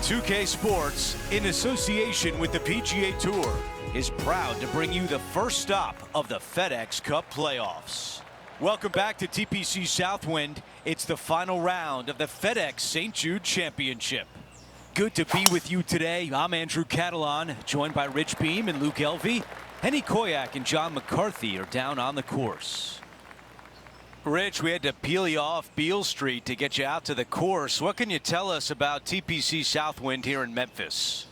2K Sports, in association with the PGA Tour, is proud to bring you the first stop of the FedEx Cup playoffs. Welcome back to TPC Southwind. It's the final round of the FedEx St.Jude Championship. Good to be with you today. I'm Andrew Catalan, joined by Rich Beam and Luke Elvey. Henny Koyak and John McCarthy are down on the course. Rich, we had to peel you off Beale Street to get you out to the course. What can you tell us about TPC Southwind here in Memphis?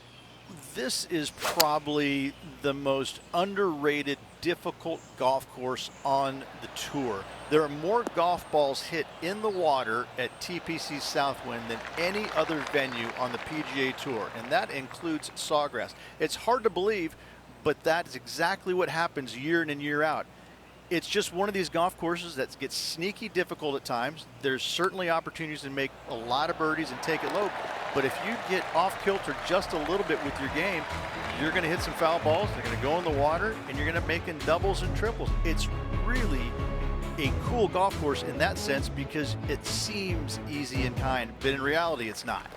This is probably the most underrated, difficult golf course on the tour. There are more golf balls hit in the water at TPC Southwind than any other venue on the PGA Tour, and that includes Sawgrass. It's hard to believe, but that is exactly what happens year in and year out. It's just one of these golf courses that gets sneaky difficult at times. There's certainly opportunities to make a lot of birdies and take it low, but if you get off kilter just a little bit with your game, you're going to hit some foul balls, they're going to go in the water, and you're going to make in doubles and triples. It's really a cool golf course in that sense because it seems easy and kind, but in reality it's not.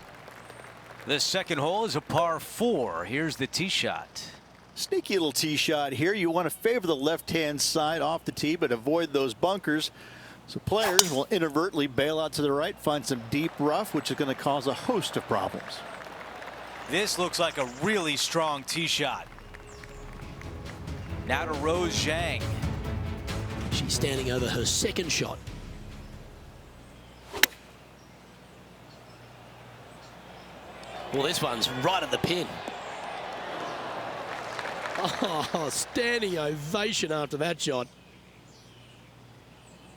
The second hole is a par 4. Here's the tee shot. Sneaky little tee shot here. You want to favor the left-hand side off the tee, but avoid those bunkers. So players will inadvertently bail out to the right, find some deep rough, which is going to cause a host of problems. This looks like a really strong tee shot. Now to Rose Zhang. She's standing over her second shot. Well, this one's right at the pin. Oh, standing ovation after that shot.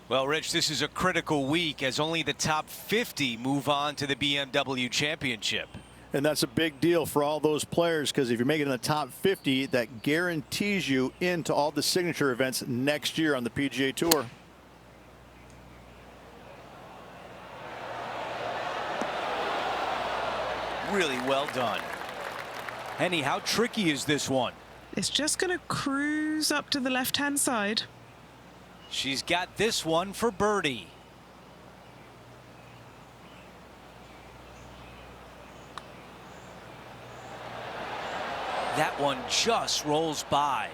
Well, Rich, this is a critical week as only the top 50 move on to the BMW Championship. And that's a big deal for all those players because if you're making the top 50, that guarantees you into all the signature events next year on the PGA Tour. Really well done. Henny, how tricky is this one? It's just going to cruise up to the left-hand side. She's got this one for birdie. That one just rolls by.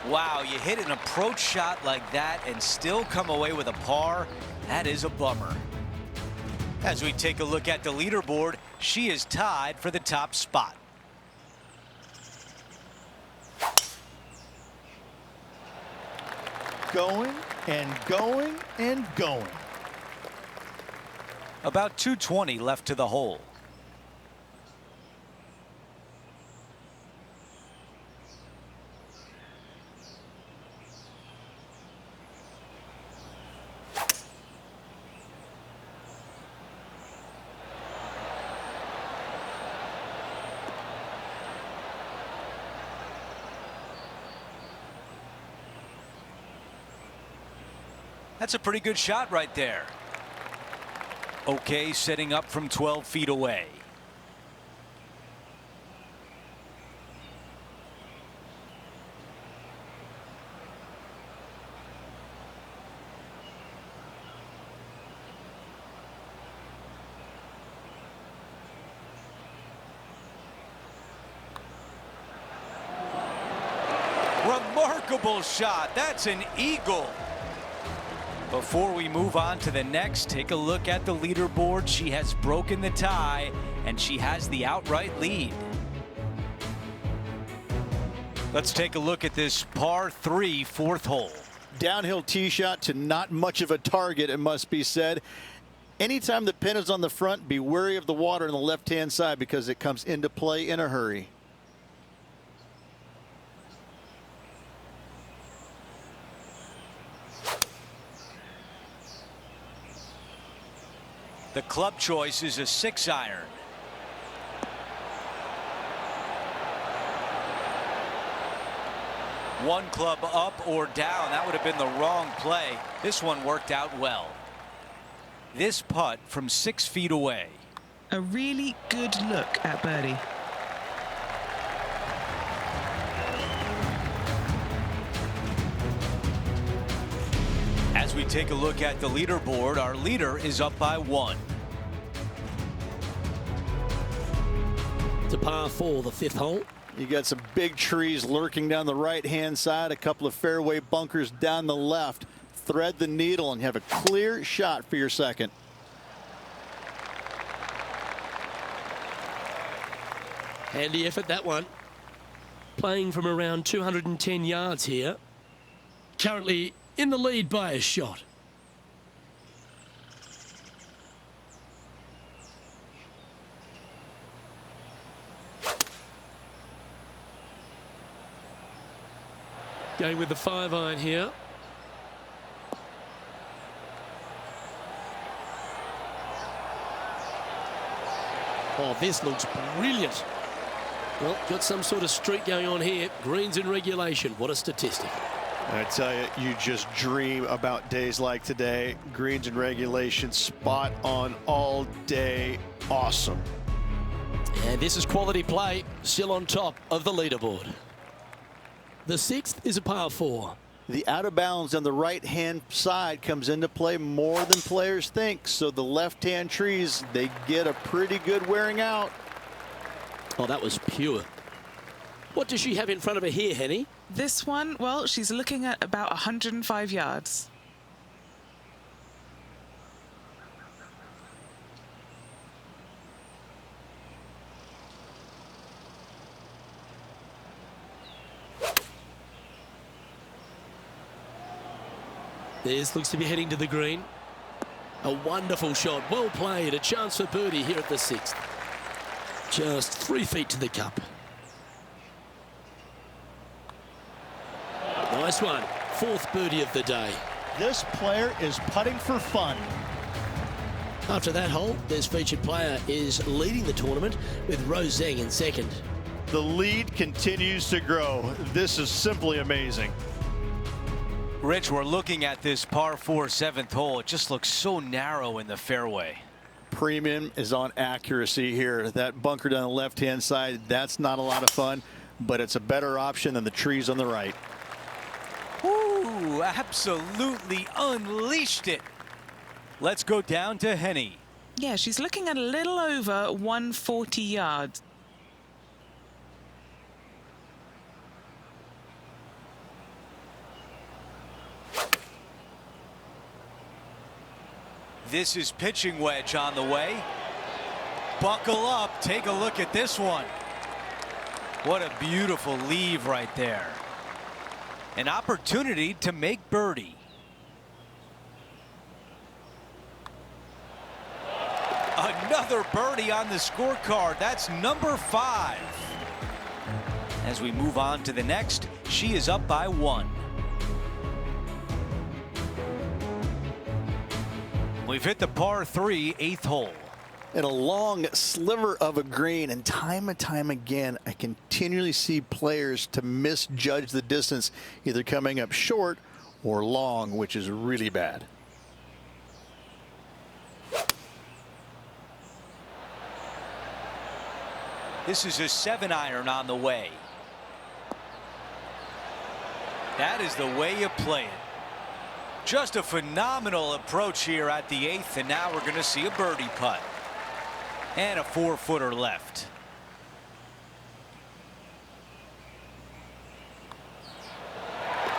Wow, you hit an approach shot like that and still come away with a par. That is a bummer. As we take a look at the leaderboard, she is tied for the top spot. Going and going and going. About 220 left to the hole. That's a pretty good shot right there. Okay, setting up from 12 feet away. Remarkable shot. That's an eagle. Before we move on to the next, take a look at the leaderboard. She has broken the tie, and she has the outright lead. Let's take a look at this par 3 fourth hole. Downhill tee shot to not much of a target, it must be said. Anytime the pin is on the front, be wary of the water on the left-hand side because it comes into play in a hurry. The club choice is a 6-iron. One club up or down. That would have been the wrong play. This one worked out well. This putt from 6 feet away. A really good look at birdie. As we take a look at the leaderboard, our leader is up by 1. to par 4, the 5th hole. You got some big trees lurking down the right-hand side, a couple of fairway bunkers down the left. Thread the needle and you have a clear shot for your second. Handy effort, that one. Playing from around 210 yards here. Currently in the lead by a shot. Going with the 5-iron here. Oh, this looks brilliant. Well, got some sort of streak going on here. Greens in regulation. What a statistic. I tell you, you just dream about days like today. Greens in regulation, spot on all day. Awesome. And this is quality play, still on top of the leaderboard. The 6th is a par 4. The out of bounds on the right-hand side comes into play more than players think. So the left-hand trees, they get a pretty good wearing out. Oh, that was pure. What does she have in front of her here, Henny? This one, well, she's looking at about 105 yards. This looks to be heading to the green. A wonderful shot. Well played. A chance for birdie here at the 6th. Just 3 feet to the cup. Nice one. 4th birdie of the day. This player is putting for fun. After that hole, this featured player is leading the tournament with Rose Zheng in second. The lead continues to grow. This is simply amazing. Rich, we're looking at this par 4 7th hole. It just looks so narrow in the fairway. Premium is on accuracy here. That bunker down the left-hand side, that's not a lot of fun, but it's a better option than the trees on the right. Ooh, absolutely unleashed it. Let's go down to Henny. Yeah, she's looking at a little over 140 yards. This is pitching wedge on the way. Buckle up. Take a look at this one. What a beautiful leave right there. An opportunity to make birdie. Another birdie on the scorecard. That's number 5. As we move on to the next, she is up by 1. We've hit the par 3 8th hole. And a long sliver of a green, and time again, I continually see players to misjudge the distance, either coming up short or long, which is really bad. This is a 7-iron on the way. That is the way you play it. Just a phenomenal approach here at the 8th, and now we're going to see a birdie putt. And a 4-footer left.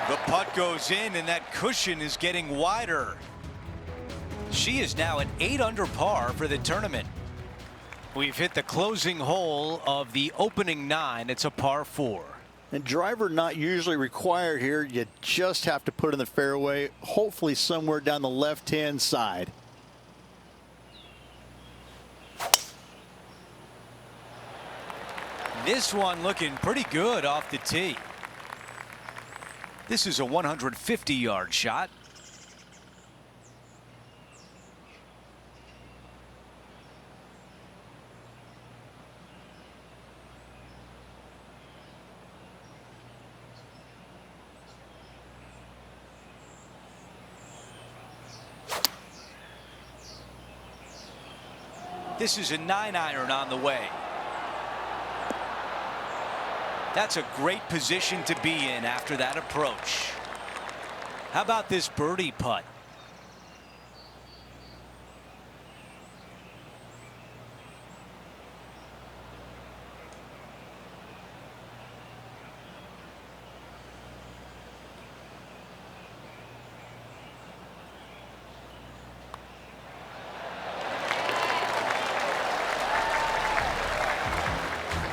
The putt goes in, and that cushion is getting wider. She is now at 8 under par for the tournament. We've hit the closing hole of the opening 9. It's a par 4. And driver not usually required here. You just have to put it in the fairway, hopefully somewhere down the left-hand side. This one looking pretty good off the tee. This is a 150-yard shot. This is a 9-iron on the way. That's a great position to be in after that approach. How about this birdie putt?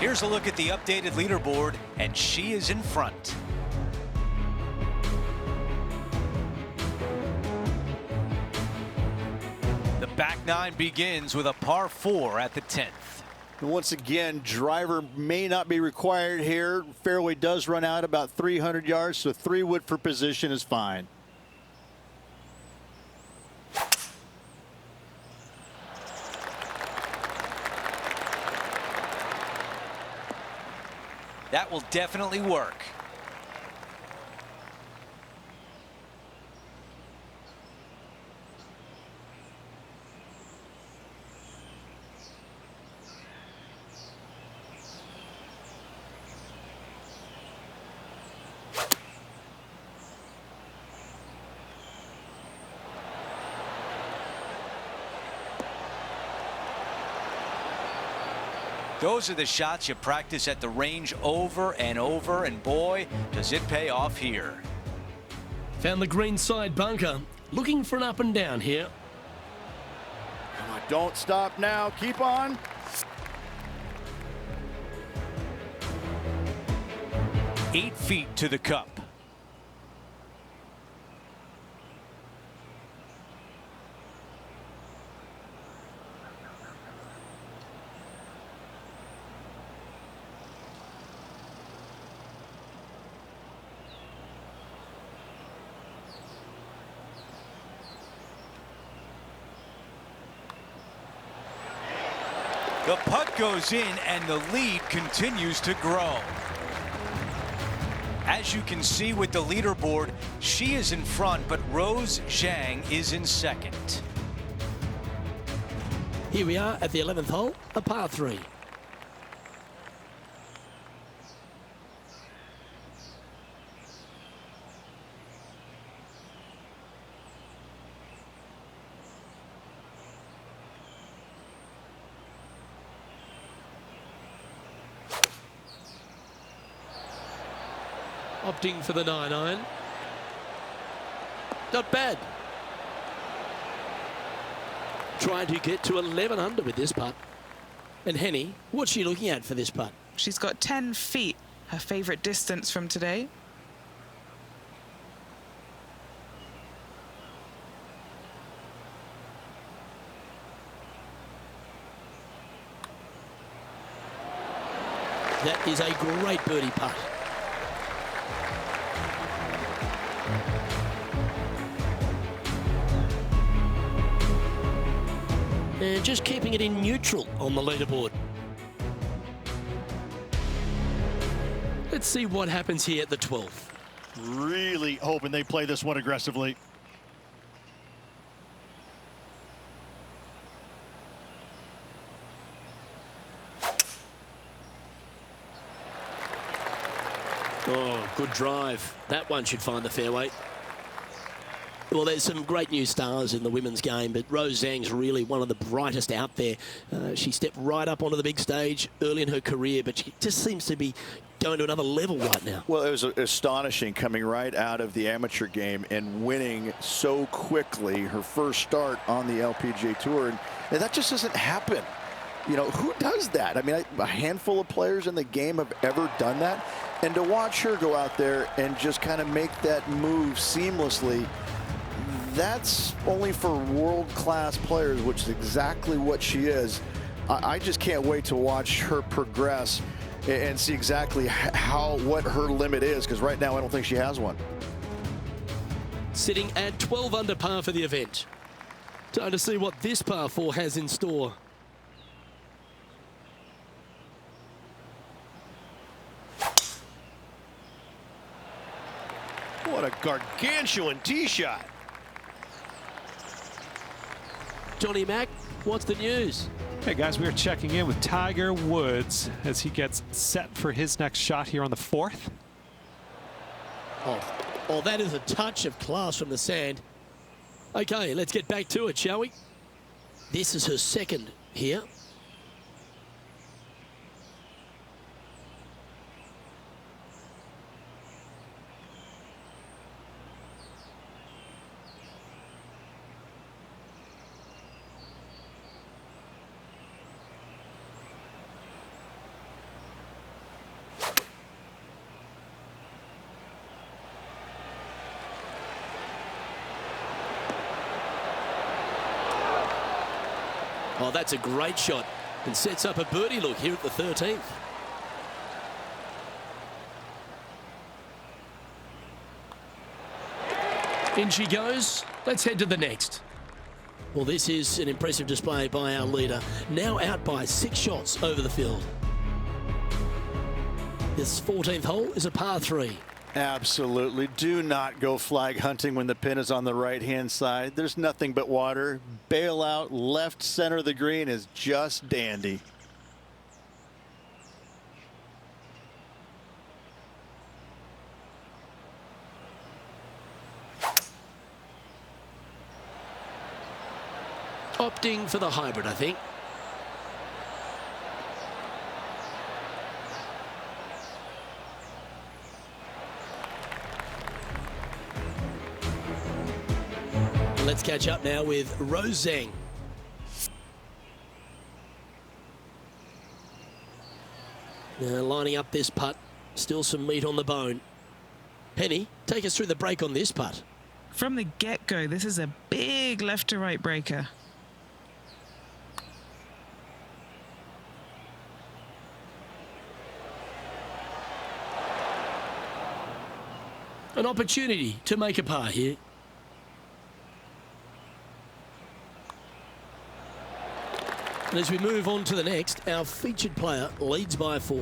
Here's a look at the updated leaderboard, and she is in front. The back nine begins with a par 4 at the 10th. And once again, driver may not be required here. Fairway does run out about 300 yards, so 3-wood for position is fine. That will definitely work. Those are the shots you practice at the range over and over, and boy, does it pay off here. Found the green side bunker. Looking for an up and down here. Come on, don't stop now. Keep on. Eight feet to the cup. The putt goes in, and the lead continues to grow. As you can see with the leaderboard, she is in front, but Rose Zhang is in second. Here we are at the 11th hole, a par 3. Opting for the 9-iron. Not bad. Trying to get to 11 under with this putt. And Henny, what's she looking at for this putt? She's got 10 feet, her favourite distance from today. That is a great birdie putt. And just keeping it in neutral on the leaderboard. Let's see what happens here at the 12th. Really hoping they play this one aggressively. Oh, good drive. That one should find the fairway. Well, there's some great new stars in the women's game, but Rose Zhang's really one of the brightest out there. She stepped right up onto the big stage early in her career, but she just seems to be going to another level right now. Well, it was astonishing coming right out of the amateur game and winning so quickly her first start on the LPGA Tour. And that just doesn't happen. You know, who does that? I mean, a handful of players in the game have ever done that. And to watch her go out there and just kind of make that move seamlessly, that's only for world-class players, which is exactly what she is. I just can't wait to watch her progress and see exactly what her limit is, because right now I don't think she has one. Sitting at 12 under par for the event. Time to see what this par 4 has in store. What a gargantuan tee shot. Johnny Mack, what's the news? Hey guys, we are checking in with Tiger Woods as he gets set for his next shot here on the 4th. Oh, that is a touch of class from the sand. Okay, let's get back to it, shall we? This is her second here. Oh, that's a great shot and sets up a birdie look here at the 13th. In she goes. Let's head to the next. Well, this is an impressive display by our leader, now out by 6 shots over the field. This 14th hole is a par 3. Absolutely. Do not go flag hunting when the pin is on the right-hand side. There's nothing but water. Bail out left center of the green is just dandy. Opting for the hybrid, I think. Let's catch up now with Rose Zhang. Now lining up this putt, still some meat on the bone. Penny, take us through the break on this putt. From the get-go, this is a big left-to-right breaker. An opportunity to make a par here. And as we move on to the next, our featured player leads by 4.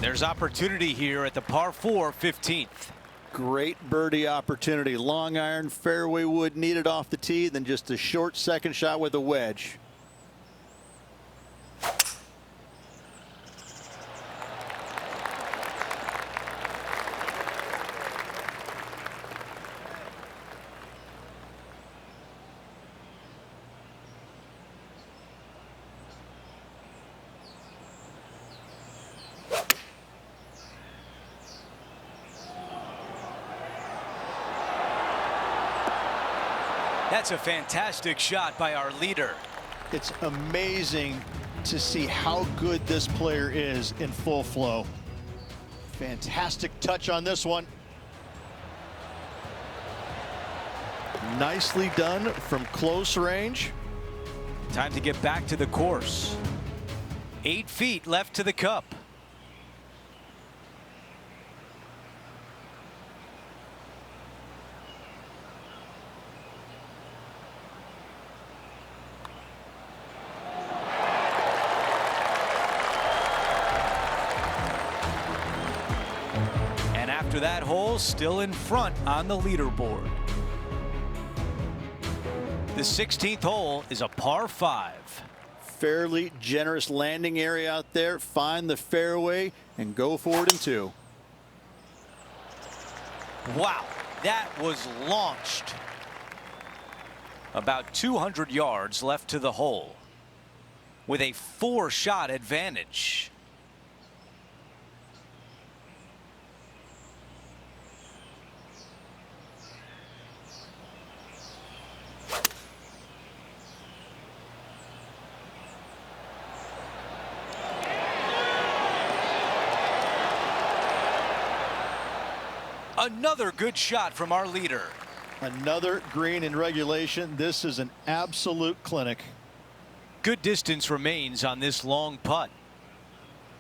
There's opportunity here at the par 4 15th. Great birdie opportunity. Long iron, fairway wood needed off the tee, then just a short second shot with a wedge. That's a fantastic shot by our leader. It's amazing to see how good this player is in full flow. Fantastic touch on this one. Nicely done from close range. Time to get back to the course. 8 feet left to the cup. After that hole, still in front on the leaderboard. The 16th hole is a par 5. Fairly generous landing area out there. Find the fairway and go for it in 2. Wow, that was launched. About 200 yards left to the hole with a 4-shot advantage. Another good shot from our leader. Another green in regulation. This is an absolute clinic. Good distance remains on this long putt.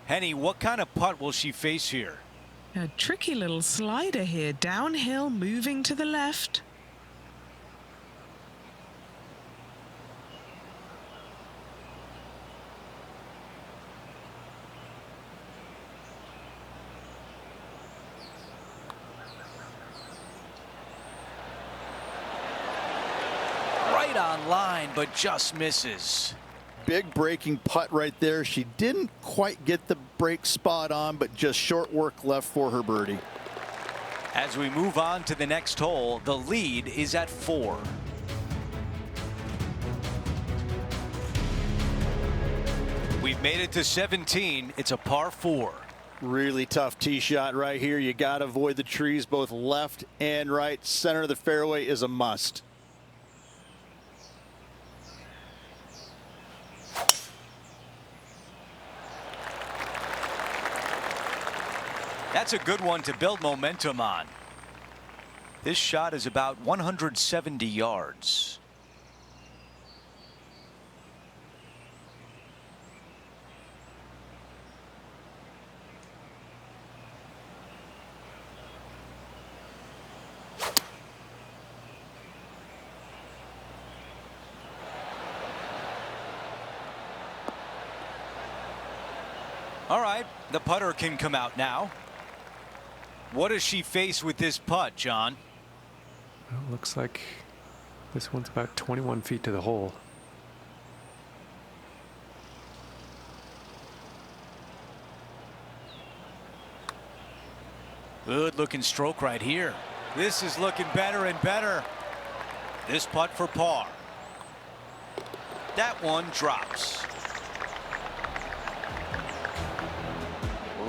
Henny, what kind of putt will she face here? A tricky little slider here, downhill, moving to the left. Right on line, but just misses. Big breaking putt right there. She didn't quite get the break spot on, but just short work left for her birdie. As we move on to the next hole, the lead is at 4. We've made it to 17. It's a par 4. Really tough tee shot right here. You got to avoid the trees both left and right. Center of the fairway is a must. That's a good one to build momentum on. This shot is about 170 yards. right, the putter can come out now. What does she face with this putt, John? Well, looks like this one's about 21 feet to the hole. Good looking stroke right here. This is looking better and better. This putt for par. That one drops.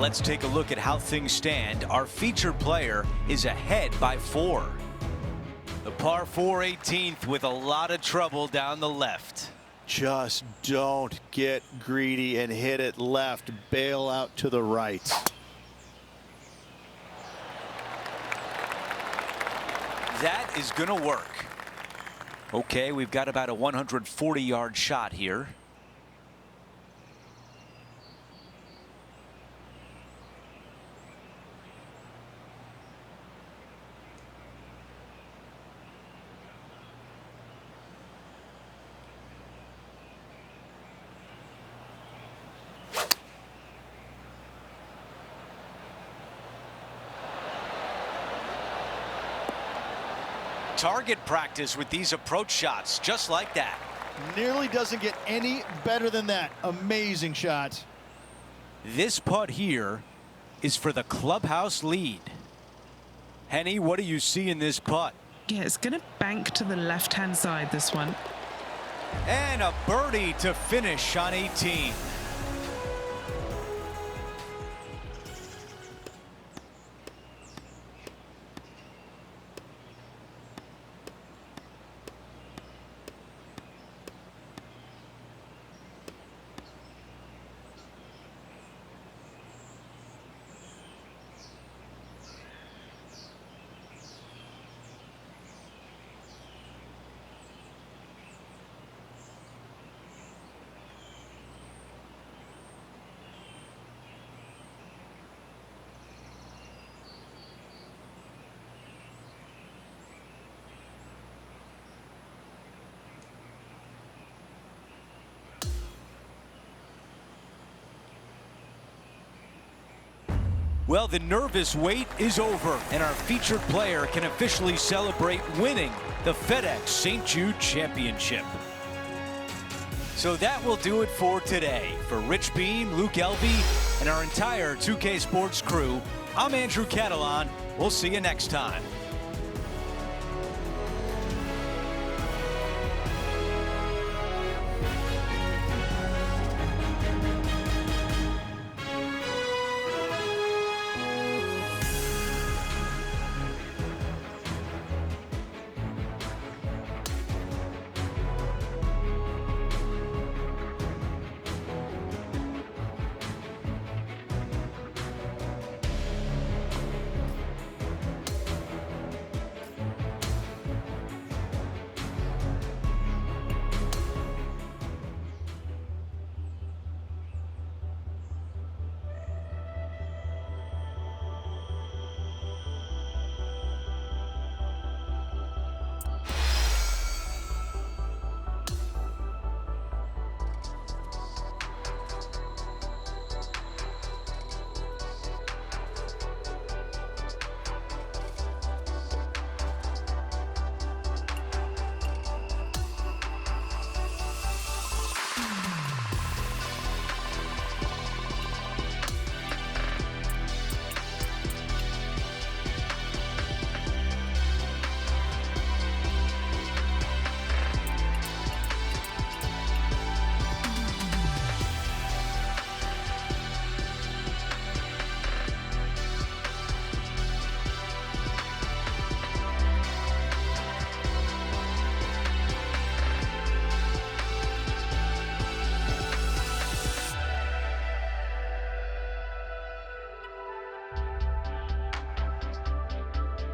Let's take a look at how things stand. Our featured player is ahead by 4. The par 4 18th with a lot of trouble down the left. Just don't get greedy and hit it left. Bail out to the right. That is going to work. Okay, we've got about a 140-yard shot here. Target practice with these approach shots, just like that. Nearly doesn't get any better than that. Amazing shot. This putt here is for the clubhouse lead. Henny, what do you see in this putt? Yeah, it's going to bank to the left-hand side, this one. And a birdie to finish on 18. Well, the nervous wait is over, and our featured player can officially celebrate winning the FedEx St. Jude Championship. So that will do it for today. For Rich Beam, Luke Elvey, and our entire 2K Sports crew, I'm Andrew Catalan. We'll see you next time.